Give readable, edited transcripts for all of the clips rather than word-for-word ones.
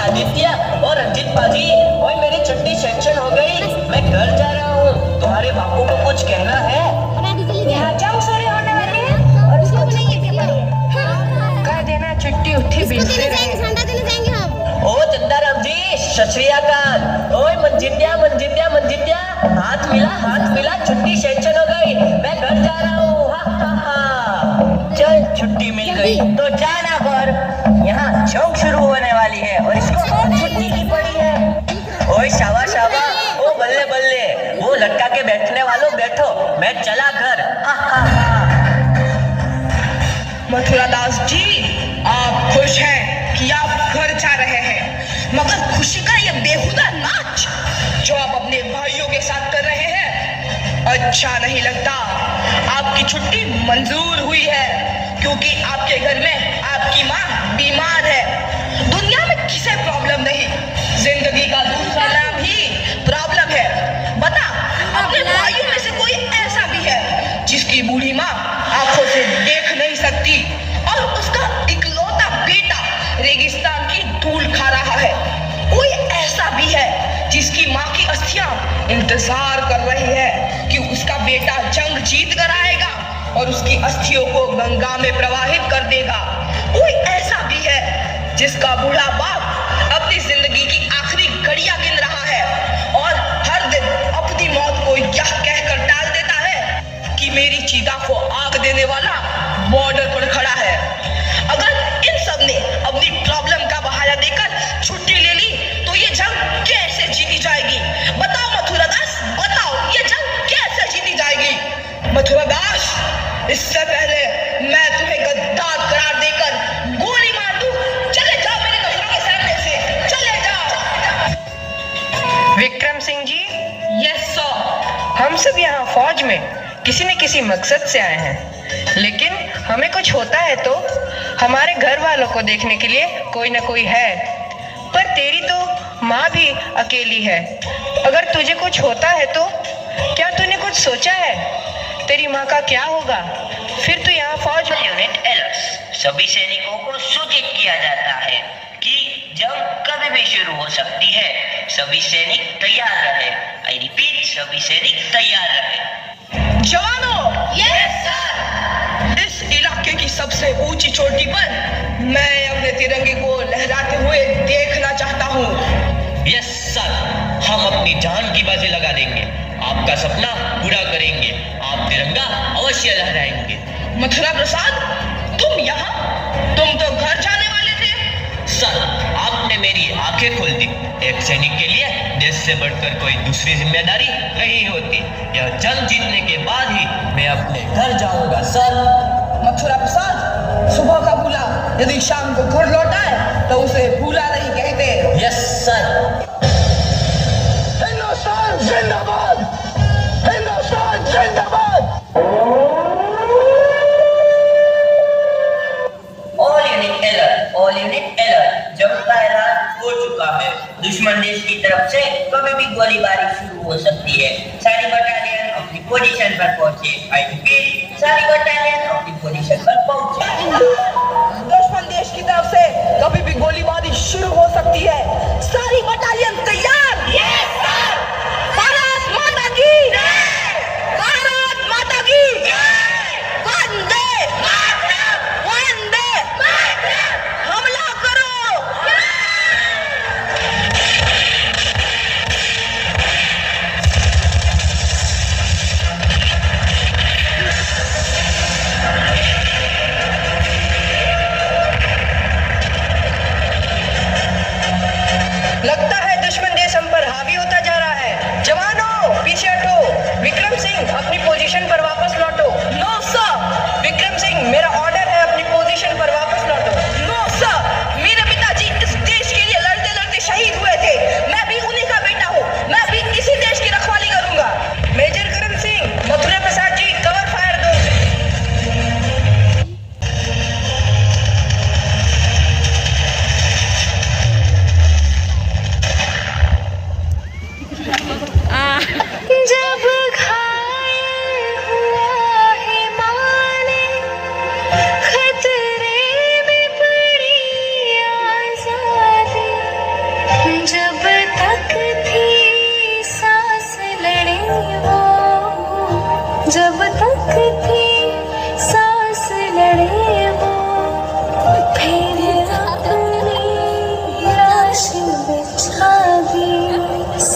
आदित्य और रंजित पाजी, ओए मेरी छुट्टी सेंक्शन हो गई, मैं घर जा रहा हूँ। तुम्हारे बापू को कुछ कहना है? यहाँ जंग शुरू होने वाली है और उसको छुट्टी पड़ी है। कह देना छुट्टी उठी बिल्कुल ओ चंदाराम जी, सत श्री अकाल। ओए मंजित्या मंजित्या मंजित्या, हाथ मिला, छुट्टी सेंक्शन हो गई, मैं घर जा रहा हूँ। हा हा हा। चल छुट्टी मिल गई तो जाना घर, यहाँ जंग शुरू होने वाली है और इसको और छुट्टी की पड़ी है। ओए शाबाश शाबाश, ओ बल्ले बल्ले, वो लटका के बैठने वालों बैठो, मैं चला घर। हा हा हा। मथुरा दास जी, आप खुश हैं कि आप घर जा रहे हैं, मगर खुशी का ये बेहुदा नाच जो आप अपने भाइयों के साथ कर रहे हैं अच्छा नहीं लगता। आपकी छुट्टी मंजूर हुई है क्योंकि आपके घर में आपकी माँ बीमार है। दुनिया में किसे प्रॉब्लम नहीं, जिंदगी का दूसरा नाम ही प्रॉब्लम है। बता, अपने भाइयों में से कोई ऐसा भी है जिसकी बूढ़ी माँ आंखों से देख नहीं सकती और उसका इकलौता बेटा रेगिस्तान की धूल खा रहा है? कोई ऐसा भी है जिसकी माँ की अस्थियां इंतजार कर रही है कि उसका बेटा जंग जीत कर आएगा और उसकी अस्थियों को गंगा में प्रवाहित कर देगा? कोई ऐसा भी है जिसका बूढ़ा बाप अपनी जिंदगी की आखिरी घड़ियां गिन रहा है और हर दिन अपनी मौत को यह कहकर टाल देता है कि मेरी चीता को आग देने वाला बॉर्डर पर खड़ा है? अगर इन सब ने अपनी प्रॉब्लम का बहाना देकर छुट्टी ले ली तो ये जंग कैसे जीती जाएगी? बताओ मथुरा दास, बताओ, ये जंग कैसे जीती जाएगी? मथुरा दास, इससे पहले मैं तुम्हें गद्दार करार देकर गोली मार दूं, चले जाओ मेरे कमरों के सामने से, चले जाओ। Vikram Singh ji, yes sir. हम सब यहाँ फौज में किसी न किसी मकसद से आए हैं, लेकिन हमें कुछ होता है तो हमारे घर वालों को देखने के लिए कोई न कोई है। पर तेरी तो माँ भी अकेली है, अगर तुझे कुछ होता है तो क्या तूने कुछ सोचा है? तेरी माँ का क्या होगा? फिर तू यहाँ फौज में। यूनिट अलर्ट, सभी सैनिकों को सूचित किया जाता है कि जंग कभी भी शुरू हो सकती है। सभी सैनिक तैयार रहे। आई रिपीट, सभी सैनिक तैयार रहे। जवानों, यस सर। इस इलाके की सबसे ऊंची चोटी पर मैं अपने तिरंगे को लहराते हुए देखना चाहता हूँ। यस सर, हम अपनी जान की बाजी लगा देंगे, आपका सपना पूरा करेंगे, आप तिरंगा अवश्य लहराएंगे। मथुरा प्रसाद, तुम यहाँ? तुम तो घर जाने वाले थे। सर, आपने मेरी आंखें खोल दी। एक सैनिक के लिए देश से बढ़कर कोई दूसरी जिम्मेदारी नहीं होती। यह जंग जीतने के बाद ही मैं अपने घर जाऊंगा सर। मथुरा प्रसाद, सुबह का भूला यदि शाम को घर लौटा है तो उसे भूला नहीं कहते। Yes sir. हिंदुस्तान जिंदाबाद, हिंदुस्तान जिंदाबाद। ऑल यूनिट अलर्ट, जंग का ऐलान हो चुका है। दुश्मन देश की तरफ से कभी भी गोलीबारी शुरू हो सकती है। सारी बटालियन अपनी पोजीशन पर पहुंचे। आई रिपीट, सारी बटालियन अपनी पोजीशन पर पहुंचे। दुश्मन देश की तरफ से कभी भी गोलीबारी शुरू हो सकती है। सारी बटालियन तैयार। Yes sir. भारत माता की जय, भारत माता की जय, वंदे मातरम, वंदे मातरम, हमला करो। लगता है दुश्मन देश हम पर हावी होता जा रहा है। जवानों, पीछे हटो। विक्रम सिंह, अपनी पोजीशन पर वापस लौटो। No sir. विक्रम सिंह, मेरा ऑर्डर है, अपनी पोजीशन पर वापस लौटो। नो सर, मेरे पिताजी इस देश के लिए लड़ते लड़ते शहीद हुए थे। मैं भी उन्हीं का बेटा हूँ, मैं भी इसी देश की रखवाली करूंगा। Major Karan Singh, Mathura Prasad ji, cover fire दो।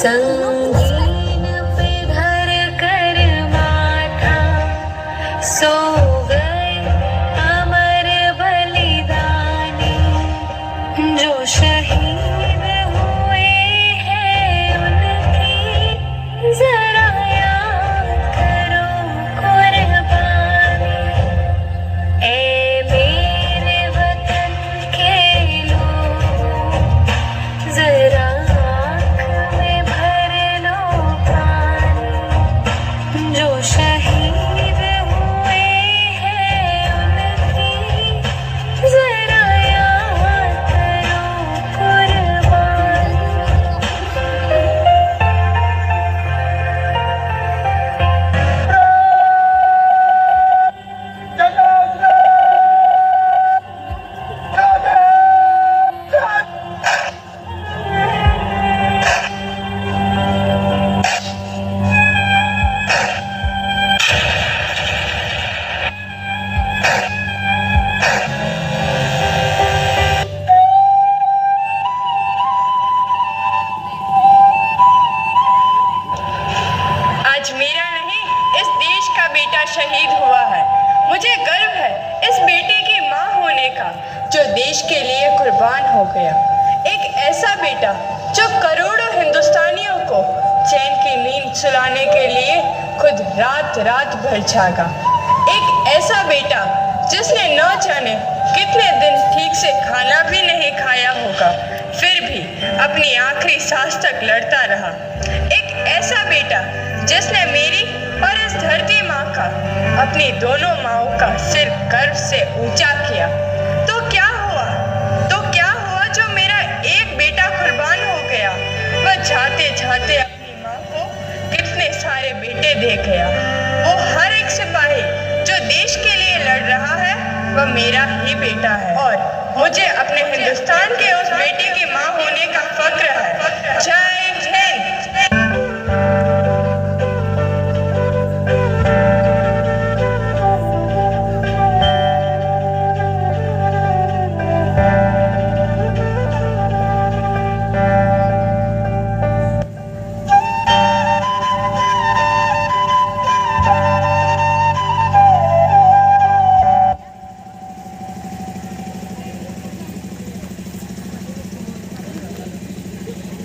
संगीन पे धर कर माथा सो गए अमर बलिदानी, जो शहीद हुए हैं उनकी जरा याद करो कुर्बानी। ए मेरे वतन के लोगों, जरा आँख में भर लो पानी, जो शहीद हुए हैं उनकी जरा याद करो कुर्बानी। आज मेरा नहीं, इस देश का बेटा शहीद हुआ है। मुझे गर्व है इस बेटे की माँ होने का, जो देश के लिए कुर्बान हो गया। एक ऐसा बेटा जो करोड़ों हिंदुस्तानियों को चैन की नींद सुलाने के लिए खुद रात रात भर जागा। एक ऐसा बेटा जिसने न जाने कितने दिन ठीक से खाना भी नहीं खाया होगा, फिर भी अपनी आखिरी सांस तक लड़ता रहा। एक ऐसा बेटा जिसने मेरी और इस धरती माँ का, अपनी दोनों माँओं का सिर गर्व से ऊंचा किया। तो क्या हुआ जो मेरा एक बेटा कुर्बान हो गया। वह जाते जाते अपनी माँ को कितने सारे बेटे दे गया। वो हर एक सिपाही जो देश के लिए लड़ रहा है, वह मेरा ही बेटा है, और मुझे अपने हिंदुस्तान के उस बेटे की माँ होने का फक्र है। जय हिंद।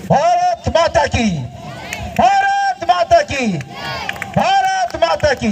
भारत माता की, भारत माता की, भारत माता की।